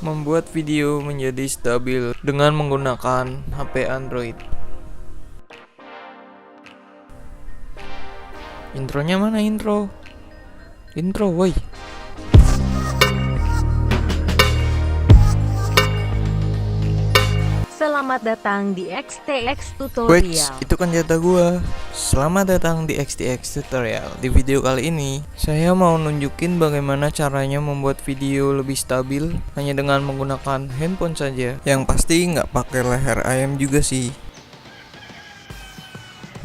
Membuat video menjadi stabil dengan menggunakan HP Android. Intronya mana intro? Intro, woi. Selamat datang di XTX Wait, Tutorial. itu kan jatah gua. Selamat datang di XTX Tutorial. Di video kali ini, saya mau nunjukin bagaimana caranya membuat video lebih stabil hanya dengan menggunakan handphone saja. Yang pasti nggak pakai leher ayam juga sih.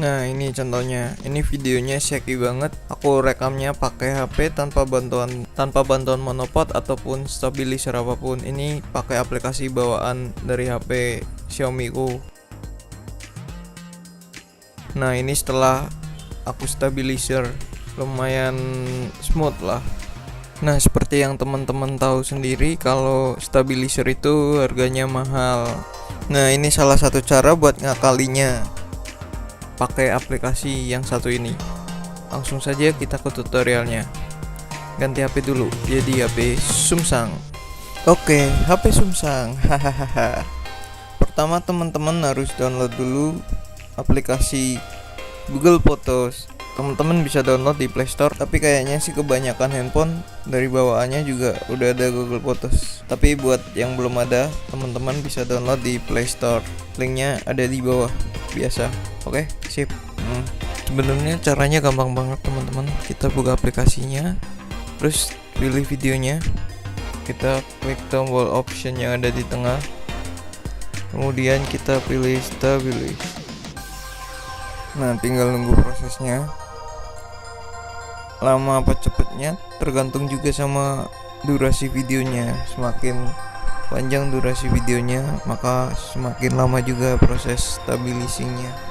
Nah, ini contohnya. Ini videonya shaky banget. Aku rekamnya pakai HP tanpa bantuan monopod ataupun stabilizer apapun. Ini pakai aplikasi bawaan dari HP Xiaomi ku. Nah, ini setelah aku stabilizer, lumayan smooth lah. Nah, seperti yang teman-teman tahu sendiri kalau stabilizer itu harganya mahal. Nah, ini salah satu cara buat ngakalinya. Pakai aplikasi yang satu ini. Langsung saja kita ke tutorialnya. Ganti HP dulu, jadi HP Samsung. Oke, HP Samsung. Hahaha. Pertama teman-teman harus download dulu aplikasi Google Photos. Teman-teman bisa download di Play Store, tapi kayaknya sih kebanyakan handphone dari bawaannya juga udah ada Google Photos. Tapi buat yang belum ada, teman-teman bisa download di Play Store. Linknya ada di bawah biasa. Oke, sip. Sebenarnya caranya gampang banget teman-teman. Kita buka aplikasinya, terus pilih videonya. Kita klik tombol option yang ada di tengah. Kemudian kita pilih stabilize. Nah, tinggal nunggu prosesnya. Lama apa cepetnya tergantung juga sama durasi videonya. Semakin panjang durasi videonya, maka semakin lama juga proses stabilizingnya.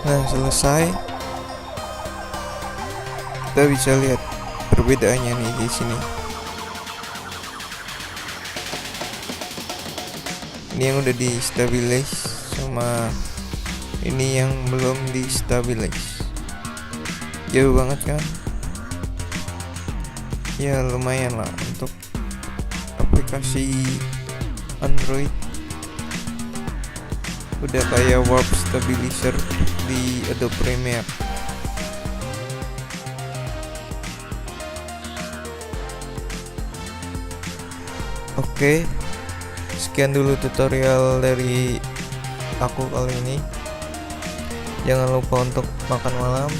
Nah, selesai. Kita bisa lihat perbedaannya nih di sini. Ini yang udah di stabilize sama ini yang belum di stabilize. Jauh banget kan? Ya lumayan lah untuk aplikasi Android. Udah kayak warp stabilizer di Adobe Premiere. Oke, sekian dulu tutorial dari aku kali ini. Jangan lupa untuk makan malam.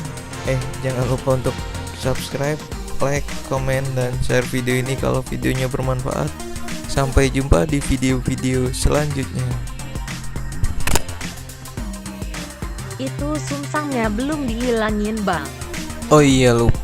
Jangan lupa untuk subscribe, like, komen, dan share video ini kalau videonya bermanfaat. Sampai jumpa di video-video selanjutnya. Itu Samsungnya belum dihilangin, Bang. Oh iya, lupa.